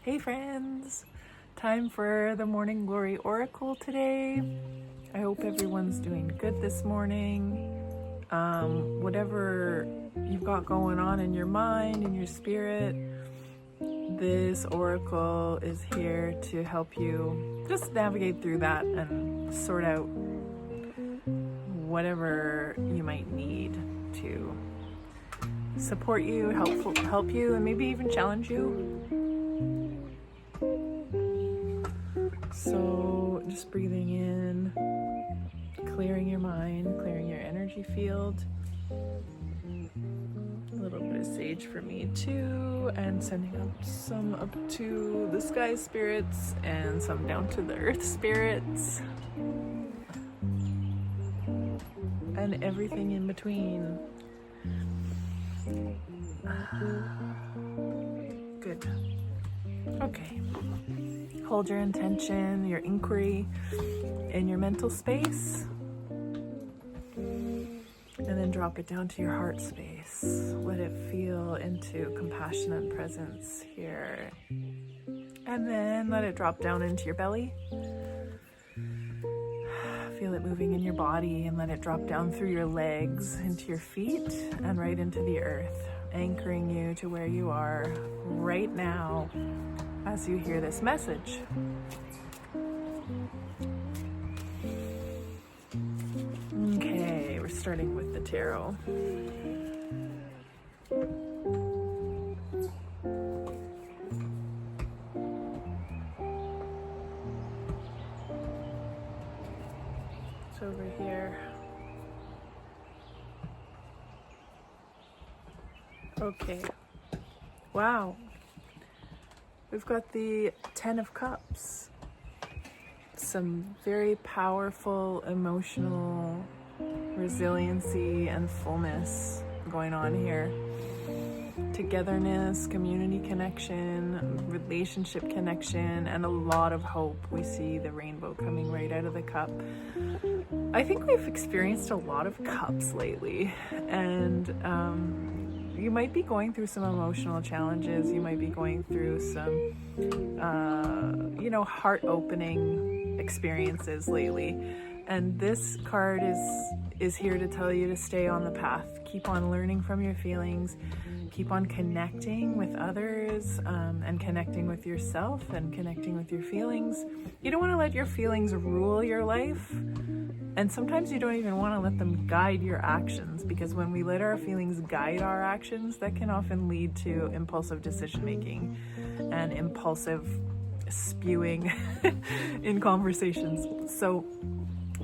Hey friends, time for the Morning Glory Oracle today. I hope everyone's doing good this morning. Whatever you've got going on in your mind and your spirit, this oracle is here to help you just navigate through that and sort out whatever you might need to support you, help you, and maybe even challenge you. So just breathing in, clearing your mind, clearing your energy field. A little bit of sage for me too, and sending up some up to the sky spirits and some down to the earth spirits. And everything in between. Good. Okay. Hold your intention, your inquiry in your mental space. And then drop it down to your heart space. Let it feel into compassion and presence here. And then let it drop down into your belly. Feel it moving in your body and let it drop down through your legs into your feet and right into the earth, anchoring you to where you are right now as you hear this message. Okay, we're starting with the tarot. It's over here. Okay. Wow. We've got the 10 of Cups. Some very powerful emotional resiliency and fullness going on here. Togetherness, community connection, relationship connection, and a lot of hope. We see the rainbow coming right out of the cup. I think we've experienced a lot of cups lately, and you might be going through some emotional challenges. You might be going through some, heart-opening experiences lately. And this card is here to tell you to stay on the path. Keep on learning from your feelings. Keep on connecting with others and connecting with yourself and connecting with your feelings. You don't want to let your feelings rule your life. And sometimes you don't even want to let them guide your actions, because when we let our feelings guide our actions, that can often lead to impulsive decision making and impulsive spewing in conversations. So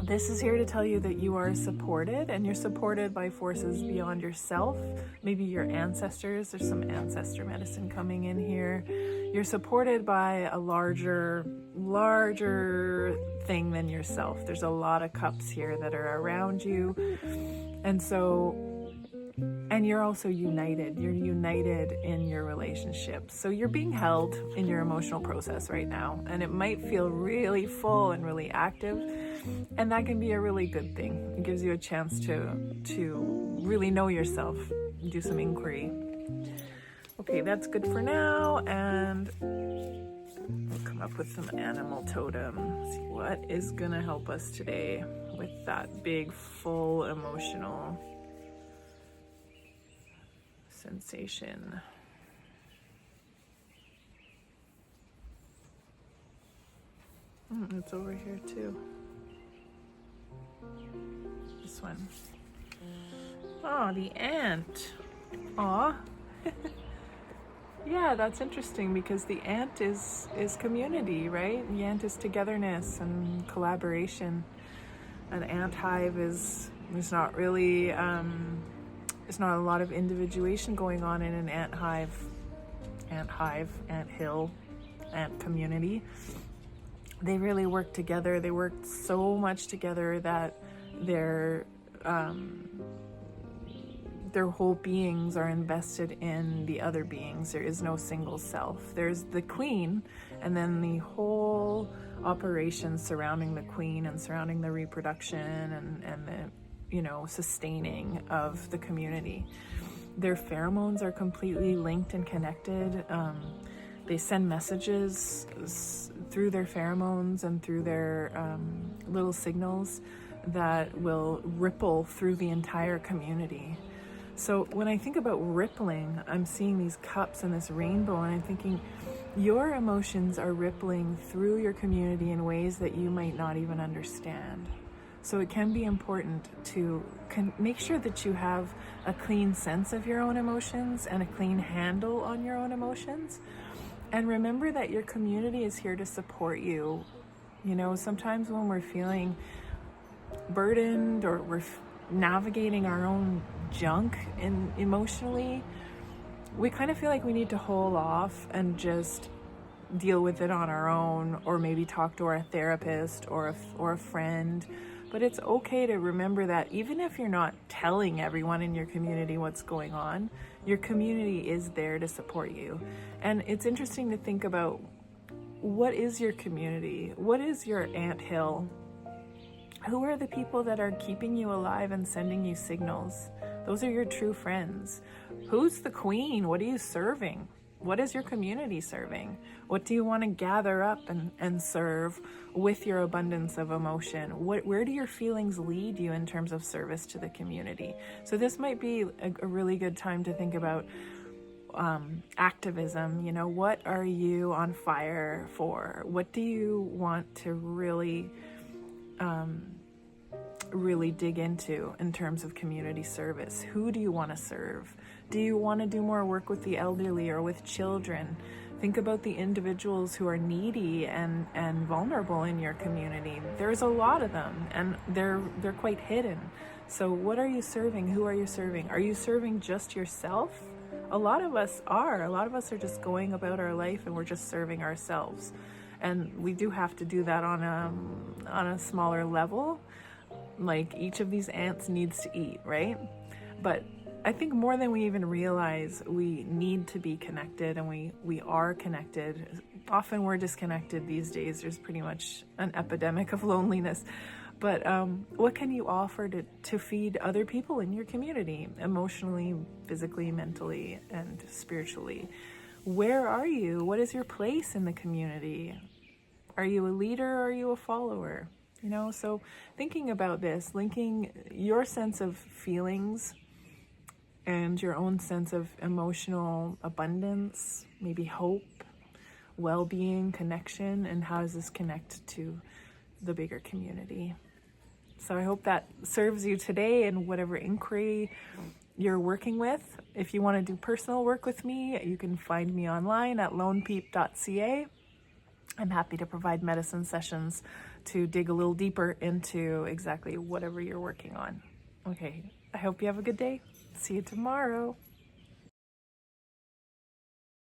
this is here to tell you that you are supported, and you're supported by forces beyond yourself. Maybe your ancestors. There's some ancestor medicine coming in here. You're supported by a larger thing than yourself. There's a lot of cups here that are around you. And you're also united. You're united in your relationship. So you're being held in your emotional process right now. And it might feel really full and really active. And that can be a really good thing. It gives you a chance to really know yourself, do some inquiry. Okay, that's good for now. And we'll come up with some animal totem. See what is gonna help us today with that big, full emotional sensation. It's over here too. This one. Oh, the ant. Aw. Yeah, that's interesting, because the ant is community, right? The ant is togetherness and collaboration. An ant hive is not really there's not a lot of individuation going on in an ant hive, ant hill, ant community. They really work together. They work so much together that their whole beings are invested in the other beings. There is no single self. There's the queen, and then the whole operation surrounding the queen and surrounding the reproduction and the sustaining of the community. Their pheromones are completely linked and connected. They send messages through their pheromones and through their little signals that will ripple through the entire community. So when I think about rippling, I'm seeing these cups and this rainbow, and I'm thinking your emotions are rippling through your community in ways that you might not even understand. So it can be important to make sure that you have a clean sense of your own emotions and a clean handle on your own emotions. And remember that your community is here to support you. You know, sometimes when we're feeling burdened or we're navigating our own junk emotionally, we kind of feel like we need to hold off and just deal with it on our own, or maybe talk to our therapist or a friend. But it's okay to remember that even if you're not telling everyone in your community what's going on, your community is there to support you. And it's interesting to think about, what is your community? What is your anthill? Who are the people that are keeping you alive and sending you signals? Those are your true friends. Who's the queen? What are you serving? What is your community serving? What do you want to gather up and serve with your abundance of emotion? Where do your feelings lead you in terms of service to the community? So this might be a really good time to think about activism. You know, what are you on fire for? What do you want to really dig into in terms of community service? Who do you want to serve? Do you want to do more work with the elderly or with children? Think about the individuals who are needy and vulnerable in your community. There's a lot of them, and they're quite hidden. So what are you serving? Who are you serving? Are you serving just yourself? A lot of us are. A lot of us are just going about our life and we're just serving ourselves. And we do have to do that on a smaller level. Like, each of these ants needs to eat, right? But I think more than we even realize, we need to be connected, and we are connected. Often we're disconnected these days. There's pretty much an epidemic of loneliness. But what can you offer to feed other people in your community, emotionally, physically, mentally, and spiritually? Where are you? What is your place in the community? Are you a leader or are you a follower? You know, so thinking about this, linking your sense of feelings and your own sense of emotional abundance, maybe hope, well-being, connection, and how does this connect to the bigger community? So I hope that serves you today in whatever inquiry you're working with. If you want to do personal work with me, you can find me online at lonepeep.ca. I'm happy to provide medicine sessions to dig a little deeper into exactly whatever you're working on. Okay, I hope you have a good day. See you tomorrow.